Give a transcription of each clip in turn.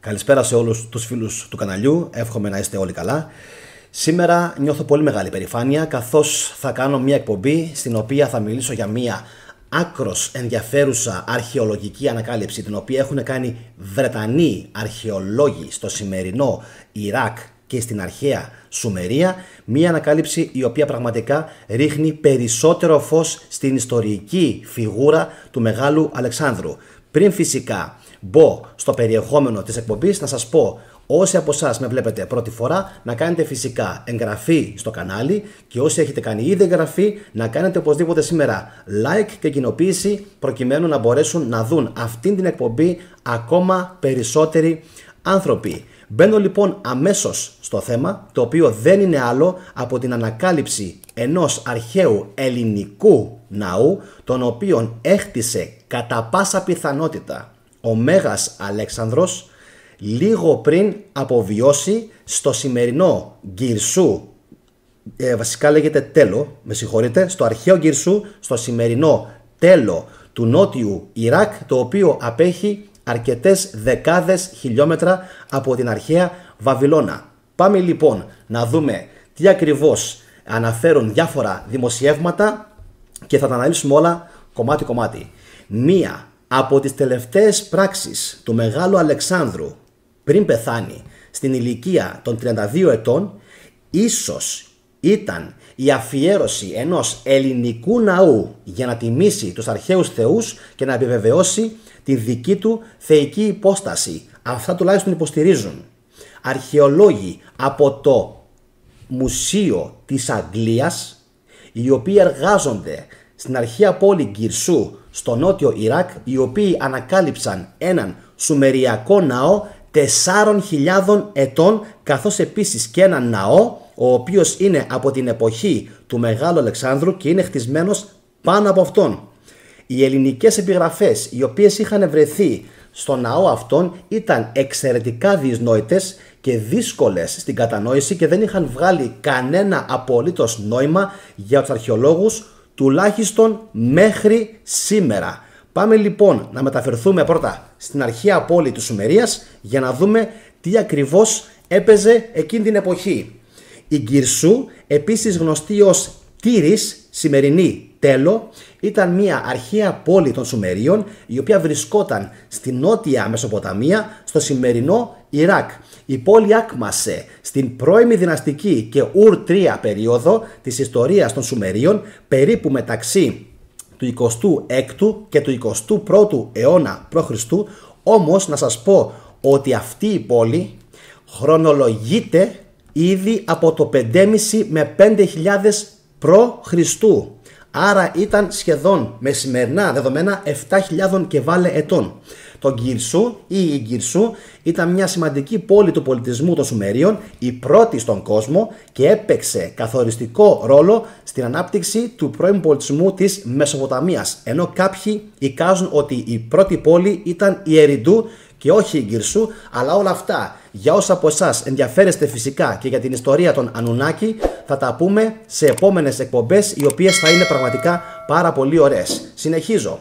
Καλησπέρα σε όλους τους φίλους του καναλιού, εύχομαι να είστε όλοι καλά. Σήμερα νιώθω πολύ μεγάλη περηφάνεια καθώς θα κάνω μια εκπομπή στην οποία θα μιλήσω για μια άκρος ενδιαφέρουσα αρχαιολογική ανακάλυψη την οποία έχουν κάνει Βρετανοί αρχαιολόγοι στο σημερινό Ιράκ και στην αρχαία Σουμερία, μια ανακάλυψη η οποία πραγματικά ρίχνει περισσότερο φως στην ιστορική φιγούρα του Μεγάλου Αλεξάνδρου. Πριν φυσικά μπω στο περιεχόμενο της εκπομπής, να σας πω, όσοι από εσάς με βλέπετε πρώτη φορά, να κάνετε φυσικά εγγραφή στο κανάλι και όσοι έχετε κάνει ήδη εγγραφή, να κάνετε οπωσδήποτε σήμερα like και κοινοποίηση προκειμένου να μπορέσουν να δουν αυτήν την εκπομπή ακόμα περισσότεροι άνθρωποι. Μπαίνω λοιπόν αμέσως στο θέμα, το οποίο δεν είναι άλλο από την ανακάλυψη ενός αρχαίου ελληνικού ναού, τον οποίον έχτισε κατά πάσα πιθανότητα ο Μέγας Αλέξανδρος λίγο πριν αποβιώσει στο σημερινό Γκυρσού, βασικά λέγεται Τέλο, με συγχωρείτε, στο αρχαίο Γκυρσού, στο σημερινό Τέλο του νότιου Ιράκ, το οποίο απέχει αρκετές δεκάδες χιλιόμετρα από την αρχαία Βαβυλώνα. Πάμε λοιπόν να δούμε τι ακριβώς αναφέρουν διάφορα δημοσιεύματα και θα τα αναλύσουμε όλα κομμάτι-κομμάτι. Μία από τις τελευταίες πράξεις του Μεγάλου Αλεξάνδρου πριν πεθάνει στην ηλικία των 32 ετών ίσως ήταν η αφιέρωση ενός ελληνικού ναού για να τιμήσει τους αρχαίους θεούς και να επιβεβαιώσει τη δική του θεϊκή υπόσταση. Αυτά τουλάχιστον υποστηρίζουν αρχαιολόγοι από το Μουσείο της Αγγλίας, οι οποίοι εργάζονται στην αρχαία πόλη Γκυρσού στο νότιο Ιράκ, οι οποίοι ανακάλυψαν έναν σουμεριακό ναό 4.000 ετών, καθώς επίσης και έναν ναό ο οποίος είναι από την εποχή του Μεγάλου Αλεξάνδρου και είναι χτισμένος πάνω από αυτόν. Οι ελληνικές επιγραφές οι οποίες είχαν βρεθεί στο ναό αυτόν ήταν εξαιρετικά δυσνόητες και δύσκολες στην κατανόηση και δεν είχαν βγάλει κανένα απολύτως νόημα για τους αρχαιολόγους, τουλάχιστον μέχρι σήμερα. Πάμε λοιπόν να μεταφερθούμε πρώτα στην αρχαία πόλη της Σουμερίας για να δούμε τι ακριβώς έπαιζε εκείνη την εποχή. Η Γκυρσού, επίσης γνωστή ως Τύρις, σημερινή Τέλο, ήταν μια αρχαία πόλη των Σουμερίων η οποία βρισκόταν στη νότια Μεσοποταμία στο σημερινό Ιράκ. Η πόλη άκμασε στην πρώιμη δυναστική και Ουρ 3 περίοδο της ιστορίας των Σουμερίων περίπου μεταξύ του 26ου και του 21ου αιώνα π.Χ. Όμως να σας πω ότι αυτή η πόλη χρονολογείται ήδη από το 5.500 με 5.000 π.Χ. Άρα ήταν σχεδόν με σημερινά δεδομένα 7.000 και βάλε ετών. Το Γκυρσού ή η Γκυρσού ήταν μια σημαντική πόλη του πολιτισμού των Σουμερίων, η πρώτη στον κόσμο και έπαιξε καθοριστικό ρόλο στην ανάπτυξη του πρώην πολιτισμού της Μεσοποταμίας. Ενώ κάποιοι εικάζουν ότι η πρώτη πόλη ήταν η Ερυντού και όχι η Γκυρσού, αλλά όλα αυτά για όσα από εσάς ενδιαφέρεστε φυσικά και για την ιστορία των Ανουνάκη θα τα πούμε σε επόμενες εκπομπές, οι οποίες θα είναι πραγματικά πάρα πολύ ωραίες. Συνεχίζω.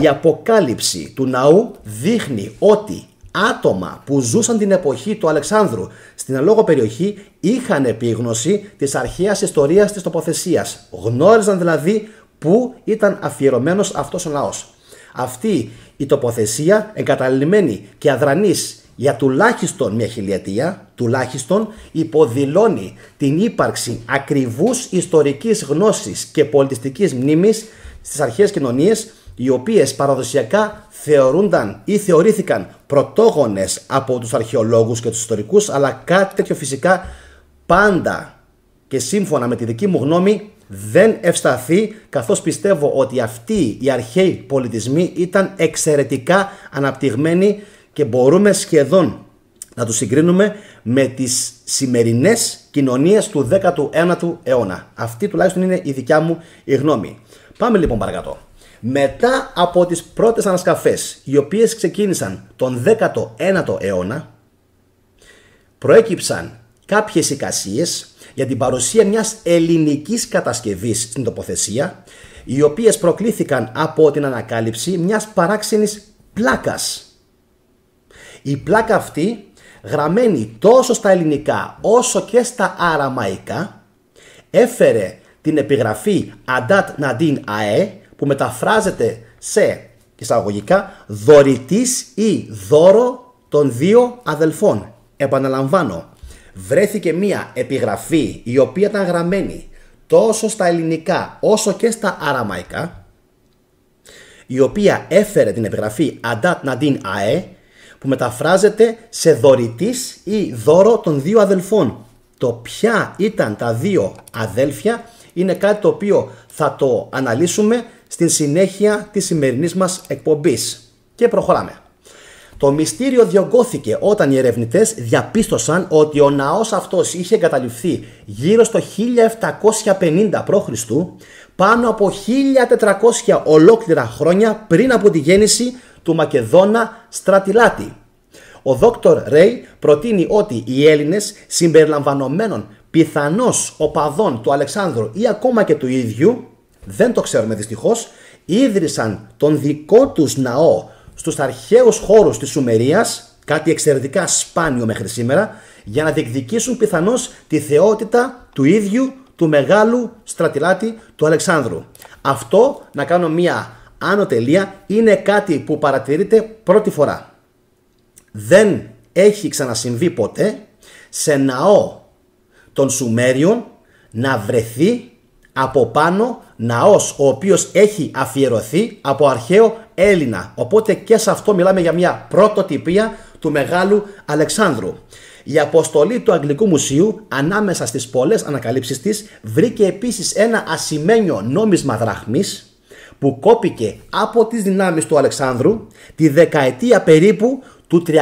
Η αποκάλυψη του ναού δείχνει ότι άτομα που ζούσαν την εποχή του Αλεξάνδρου στην αλόγω περιοχή είχαν επίγνωση της αρχαίας ιστορίας της τοποθεσίας. Γνώριζαν δηλαδή πού ήταν αφιερωμένος αυτός ο ναός. Αυτή η τοποθεσία, εγκαταλειμμένη και αδρανής για τουλάχιστον μια χιλιετία, τουλάχιστον υποδηλώνει την ύπαρξη ακριβούς ιστορικής γνώσης και πολιτιστικής μνήμης στις αρχαίες κοινωνίες, οι οποίες παραδοσιακά θεωρούνταν ή θεωρήθηκαν πρωτόγονες από τους αρχαιολόγους και τους ιστορικούς, αλλά κάτι τέτοιο φυσικά πάντα και σύμφωνα με τη δική μου γνώμη δεν ευσταθεί, καθώς πιστεύω ότι αυτοί οι αρχαίοι πολιτισμοί ήταν εξαιρετικά αναπτυγμένοι και μπορούμε σχεδόν να τους συγκρίνουμε με τις σημερινές κοινωνίες του 19ου αιώνα. Αυτή τουλάχιστον είναι η δικιά μου η γνώμη. Πάμε λοιπόν παρακάτω. Μετά από τις πρώτες ανασκαφές, οι οποίες ξεκίνησαν τον 19ο αιώνα, προέκυψαν κάποιες εικασίες για την παρουσία μιας ελληνικής κατασκευής στην τοποθεσία, οι οποίες προκλήθηκαν από την ανακάλυψη μιας παράξενης πλάκας. Η πλάκα αυτή, γραμμένη τόσο στα ελληνικά όσο και στα αραμαϊκά, έφερε την επιγραφή Αντάτ Ναντίν Αε, που μεταφράζεται σε εισαγωγικά δωρητής ή δώρο των δύο αδελφών. Επαναλαμβάνω, βρέθηκε μία επιγραφή η οποία ήταν γραμμένη τόσο στα ελληνικά όσο και στα αραμαϊκά, η οποία έφερε την επιγραφή Αντάτ Ναντίν Αε, που μεταφράζεται σε δωρητής ή δώρο των δύο αδελφών. Το ποια ήταν τα δύο αδέλφια είναι κάτι το οποίο θα το αναλύσουμε στην συνέχεια της σημερινής μας εκπομπής. Και προχωράμε. Το μυστήριο διωγγώθηκε όταν οι ερευνητές διαπίστωσαν ότι ο ναός αυτός είχε εγκαταλειφθεί γύρω στο 1750 π.Χ., πάνω από 1400 ολόκληρα χρόνια πριν από τη γέννηση του Μακεδόνα στρατιλάτη. Ο Δόκτωρ Ρέι προτείνει ότι οι Έλληνες, συμπεριλαμβανομένων πιθανώς οπαδών του Αλεξάνδρου ή ακόμα και του ίδιου, δεν το ξέρουμε δυστυχώς, ίδρυσαν τον δικό τους ναό στους αρχαίους χώρους της Σουμερίας, κάτι εξαιρετικά σπάνιο μέχρι σήμερα, για να διεκδικήσουν πιθανώς τη θεότητα του ίδιου του μεγάλου στρατιλάτη του Αλεξάνδρου. Αυτό, να κάνω μία άνω τελεία, είναι κάτι που παρατηρείται πρώτη φορά. Δεν έχει ξανασυμβεί ποτέ σε ναό των Σουμέριων να βρεθεί από πάνω ναός ο οποίος έχει αφιερωθεί από αρχαίο Έλληνα. Οπότε και σε αυτό μιλάμε για μια πρωτοτυπία του μεγάλου Αλεξάνδρου. Η αποστολή του Αγγλικού Μουσείου, ανάμεσα στις πολλές ανακαλύψεις της, βρήκε επίσης ένα ασημένιο νόμισμα δραχμής που κόπηκε από τις δυνάμεις του Αλεξάνδρου τη δεκαετία περίπου του 330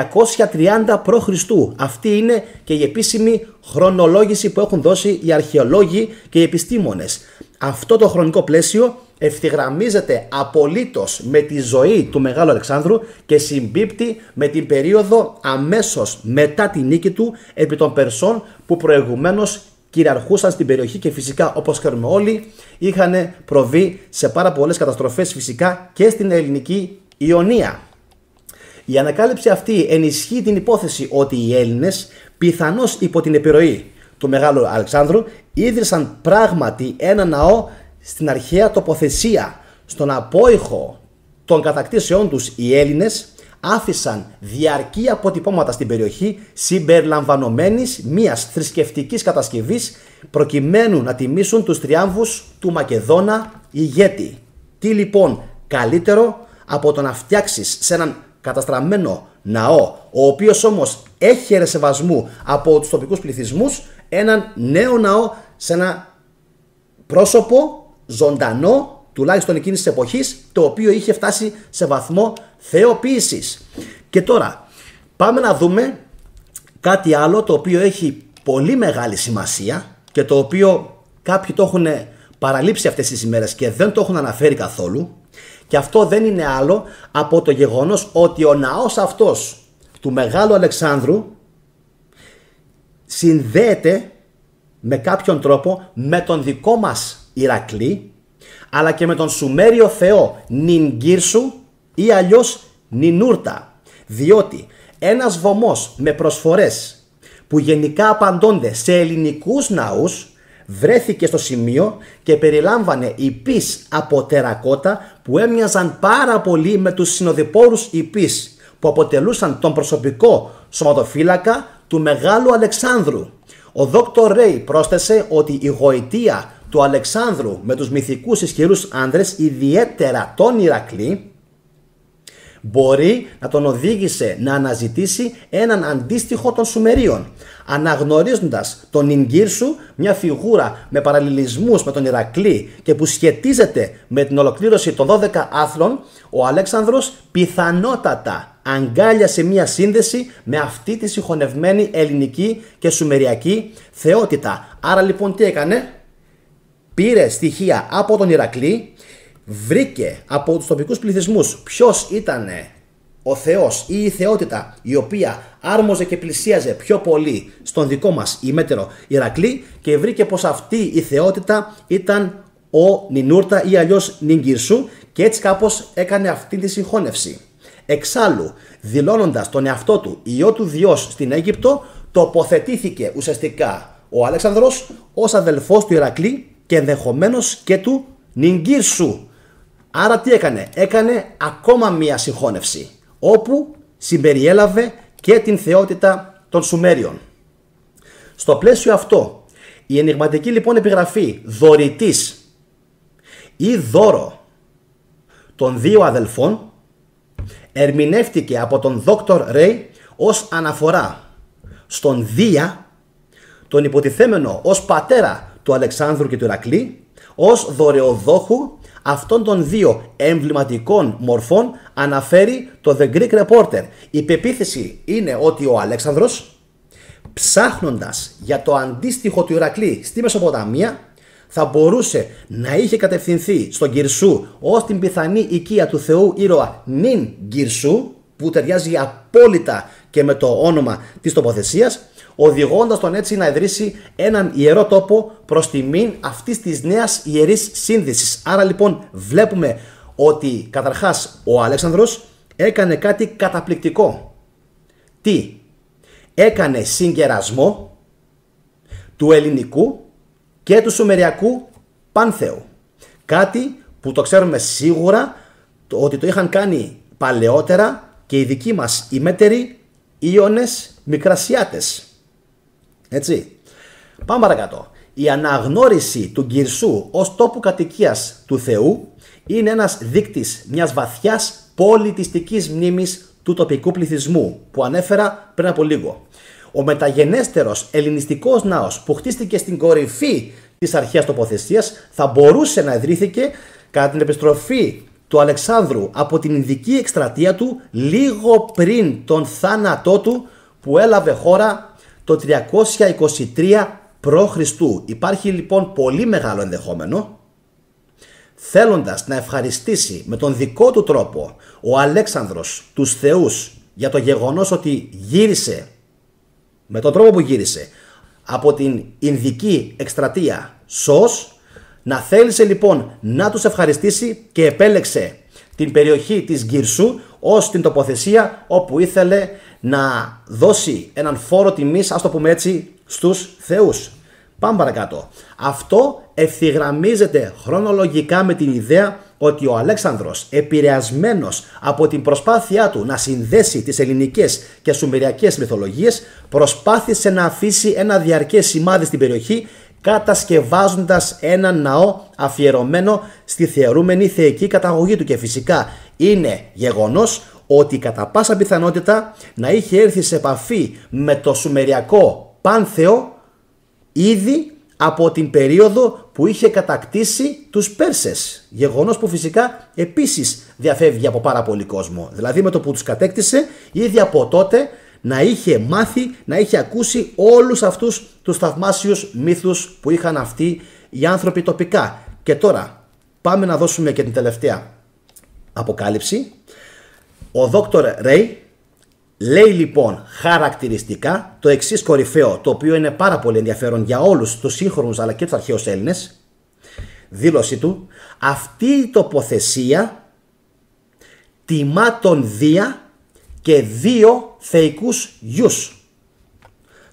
π.Χ. Αυτή είναι και η επίσημη χρονολόγηση που έχουν δώσει οι αρχαιολόγοι και οι επιστήμονες. Αυτό το χρονικό πλαίσιο ευθυγραμμίζεται απολύτως με τη ζωή του Μεγάλου Αλεξάνδρου και συμπίπτει με την περίοδο αμέσως μετά τη νίκη του επί των Περσών, που προηγουμένως κυριαρχούσαν στην περιοχή και φυσικά, όπως ξέρουμε όλοι, είχαν προβεί σε πάρα πολλές καταστροφές φυσικά και στην ελληνική Ιωνία. Η ανακάλυψη αυτή ενισχύει την υπόθεση ότι οι Έλληνες, πιθανώς υπό την επιρροή του Μεγάλου Αλεξάνδρου, ίδρυσαν πράγματι ένα ναό στην αρχαία τοποθεσία. Στον απόϊχο των κατακτήσεών τους οι Έλληνες άφησαν διαρκή αποτυπώματα στην περιοχή, συμπεριλαμβανομένης μιας θρησκευτικής κατασκευής, προκειμένου να τιμήσουν τους τριάμβους του Μακεδόνα ηγέτη. Τι λοιπόν καλύτερο από το να φτιάξεις σε έναν καταστραμμένο ναό, ο οποίος όμως έχερε σεβασμού από τους τοπικούς πληθυσμούς, έναν νέο ναό σε ένα πρόσωπο ζωντανό, τουλάχιστον εκείνης της εποχής, το οποίο είχε φτάσει σε βαθμό θεοποίησης. Και τώρα πάμε να δούμε κάτι άλλο το οποίο έχει πολύ μεγάλη σημασία και το οποίο κάποιοι το έχουν παραλείψει αυτές τις ημέρες και δεν το έχουν αναφέρει καθόλου. Και αυτό δεν είναι άλλο από το γεγονός ότι ο ναός αυτός του Μεγάλου Αλεξάνδρου συνδέεται με κάποιον τρόπο με τον δικό μας Ηρακλή, αλλά και με τον Σουμέριο θεό Νινγκύρσου ή αλλιώς Νινούρτα, διότι ένας βωμός με προσφορές που γενικά απαντώνται σε ελληνικούς ναούς βρέθηκε στο σημείο και περιλάμβανε ιππείς από τερακότα που έμοιαζαν πάρα πολύ με τους συνοδοιπόρους ιππείς που αποτελούσαν τον προσωπικό σωματοφύλακα του Μεγάλου Αλεξάνδρου. Ο Δόκτωρ Ρέι πρόσθεσε ότι η γοητεία του Αλεξάνδρου με τους μυθικούς ισχυρούς άνδρες, ιδιαίτερα τον Ηρακλή, μπορεί να τον οδήγησε να αναζητήσει έναν αντίστοιχο των Σουμερίων. Αναγνωρίζοντας τον Νινγκύρσου, μια φιγούρα με παραλληλισμούς με τον Ηρακλή και που σχετίζεται με την ολοκλήρωση των 12 άθλων, ο Αλέξανδρος πιθανότατα αγκάλιασε μια σύνδεση με αυτή τη συγχωνευμένη ελληνική και σουμεριακή θεότητα. Άρα λοιπόν τι έκανε? Πήρε στοιχεία από τον Ηρακλή, βρήκε από τους τοπικούς πληθυσμούς ποιος ήταν ο θεός ή η θεότητα η οποία άρμοζε και πλησίαζε πιο πολύ στον δικό μας ημέτερο Ηρακλή και βρήκε πως αυτή η θεότητα ήταν ο Νινούρτα ή αλλιώς Νινγκύρσου και έτσι κάπως έκανε αυτή τη συγχώνευση. Εξάλλου, δηλώνοντας τον εαυτό του Υιό του Διός στην Αίγυπτο, τοποθετήθηκε ουσιαστικά ο Αλέξανδρος ως αδελφός του Ηρακλή και ενδεχομένως και του Νιγκύρσου. Άρα τι έκανε? Έκανε ακόμα μία συγχώνευση, όπου συμπεριέλαβε και την θεότητα των Σουμέριων. Στο πλαίσιο αυτό, η ενιγματική λοιπόν επιγραφή δωρητής ή δώρο των δύο αδελφών ερμηνεύτηκε από τον Δόκτωρ Ρέι ως αναφορά στον Δία, τον υποτιθέμενο ως πατέρα του Αλεξάνδρου και του Ηρακλή, ως δωρεοδόχου αυτών των δύο εμβληματικών μορφών, αναφέρει το The Greek Reporter. Η πεποίθηση είναι ότι ο Αλέξανδρος, ψάχνοντας για το αντίστοιχο του Ηρακλή στη Μεσοποταμία, θα μπορούσε να είχε κατευθυνθεί στον Γκυρσού ως την πιθανή οικία του θεού ήρωα Νιν Γκυρσού, που ταιριάζει απόλυτα και με το όνομα της τοποθεσίας, οδηγώντας τον έτσι να ιδρύσει έναν ιερό τόπο προς τιμήν αυτής της νέας ιερής σύνδεσης. Άρα λοιπόν βλέπουμε ότι καταρχάς ο Αλέξανδρος έκανε κάτι καταπληκτικό. Τι? Έκανε συγκερασμό του ελληνικού και του σουμεριακού πάνθεου. Κάτι που το ξέρουμε σίγουρα ότι το είχαν κάνει παλαιότερα και οι δικοί μας οι μέτεροι Ίωνες Μικρασιάτες. Έτσι. Πάμε παρακάτω. Η αναγνώριση του Γκυρσού ως τόπου κατοικίας του Θεού είναι ένας δείκτης μιας βαθιάς πολιτιστικής μνήμης του τοπικού πληθυσμού που ανέφερα πριν από λίγο. Ο μεταγενέστερος ελληνιστικός ναός που χτίστηκε στην κορυφή της αρχαίας τοποθεσίας θα μπορούσε να ιδρύθηκε κατά την επιστροφή του Αλεξάνδρου από την Ινδική εκστρατεία του λίγο πριν τον θάνατό του που έλαβε χώρα το 323 π.Χ. Υπάρχει λοιπόν πολύ μεγάλο ενδεχόμενο, θέλοντας να ευχαριστήσει με τον δικό του τρόπο ο Αλέξανδρος τους θεούς για το γεγονός ότι γύρισε με τον τρόπο που γύρισε από την Ινδική εκστρατεία σως, να θέλησε λοιπόν να τους ευχαριστήσει και επέλεξε την περιοχή της Γκυρσού ως την τοποθεσία όπου ήθελε να δώσει έναν φόρο τιμής, ας το πούμε έτσι, στους θεούς. Πάμε παρακάτω. Αυτό ευθυγραμμίζεται χρονολογικά με την ιδέα ότι ο Αλέξανδρος, επηρεασμένος από την προσπάθειά του να συνδέσει τις ελληνικές και σουμεριακές μυθολογίες, προσπάθησε να αφήσει ένα διαρκές σημάδι στην περιοχή, κατασκευάζοντας ένα ναό αφιερωμένο στη θεωρούμενη θεϊκή καταγωγή του. Και φυσικά είναι γεγονός ότι κατά πάσα πιθανότητα να είχε έρθει σε επαφή με το σουμεριακό πάνθεο ήδη από την περίοδο που είχε κατακτήσει τους Πέρσες. Γεγονός που φυσικά επίσης διαφεύγει από πάρα πολύ κόσμο. Δηλαδή με το που τους κατέκτησε, ήδη από τότε να είχε μάθει, να είχε ακούσει όλους αυτούς τους θαυμάσιους μύθους που είχαν αυτοί οι άνθρωποι τοπικά. Και τώρα πάμε να δώσουμε και την τελευταία αποκάλυψη. Ο Δόκτωρ Ρέι λέει λοιπόν χαρακτηριστικά το εξής κορυφαίο, το οποίο είναι πάρα πολύ ενδιαφέρον για όλους τους σύγχρονους αλλά και τους αρχαίους Έλληνες. Δήλωση του: αυτή η τοποθεσία τιμά τον Δία και δύο θεϊκούς γιους.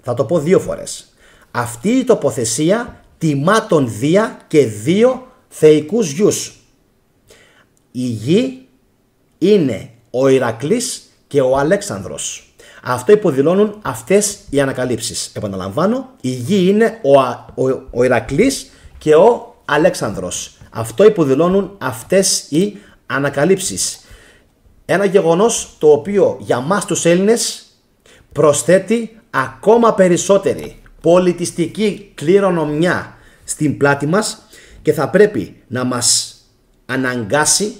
Θα το πω δύο φορές. Αυτή η τοποθεσία τιμά τον Δία και δύο θεϊκούς γιους. Η γη είναι ο Ηρακλής και ο Αλέξανδρος. Αυτό υποδηλώνουν αυτές οι ανακαλύψεις. Επαναλαμβάνω, η γη είναι ο Ηρακλής και ο Αλέξανδρος. Αυτό υποδηλώνουν αυτές οι ανακαλύψεις. Ένα γεγονός το οποίο για μας τους Έλληνες προσθέτει ακόμα περισσότερη πολιτιστική κληρονομιά στην πλάτη μας και θα πρέπει να μας αναγκάσει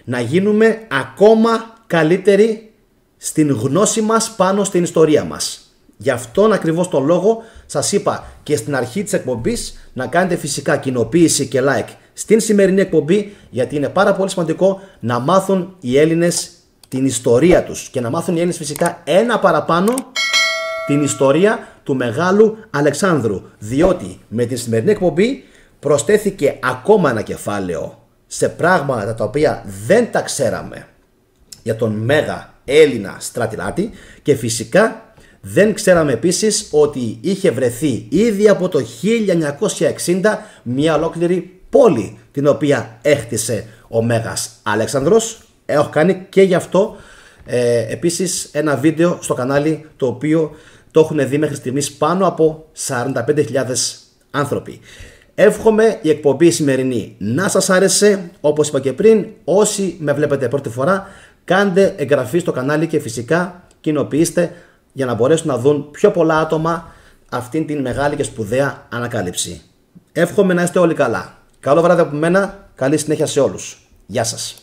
να γίνουμε ακόμα καλύτεροι στην γνώση μας πάνω στην ιστορία μας. Γι' αυτόν ακριβώς τον λόγο σας είπα και στην αρχή της εκπομπής να κάνετε φυσικά κοινοποίηση και like στην σημερινή εκπομπή, γιατί είναι πάρα πολύ σημαντικό να μάθουν οι Έλληνες την ιστορία τους και να μάθουν οι Έλληνες φυσικά ένα παραπάνω την ιστορία του Μεγάλου Αλεξάνδρου, διότι με τη σημερινή εκπομπή προσθέθηκε ακόμα ένα κεφάλαιο σε πράγματα τα οποία δεν τα ξέραμε για τον μέγα Έλληνα στρατηλάτη και φυσικά δεν ξέραμε επίσης ότι είχε βρεθεί ήδη από το 1960 μια ολόκληρη πόλη την οποία έχτισε ο Μέγας Αλέξανδρος. Έχω κάνει και γι' αυτό επίσης ένα βίντεο στο κανάλι, το οποίο το έχουν δει μέχρι στιγμής πάνω από 45.000 άνθρωποι. Εύχομαι η εκπομπή σημερινή να σας άρεσε. Όπως είπα και πριν, όσοι με βλέπετε πρώτη φορά, κάντε εγγραφή στο κανάλι και φυσικά κοινοποιήστε για να μπορέσουν να δουν πιο πολλά άτομα αυτήν την μεγάλη και σπουδαία ανακάλυψη. Εύχομαι να είστε όλοι καλά. Καλό βράδυ από μένα, καλή συνέχεια σε όλους. Γεια σας.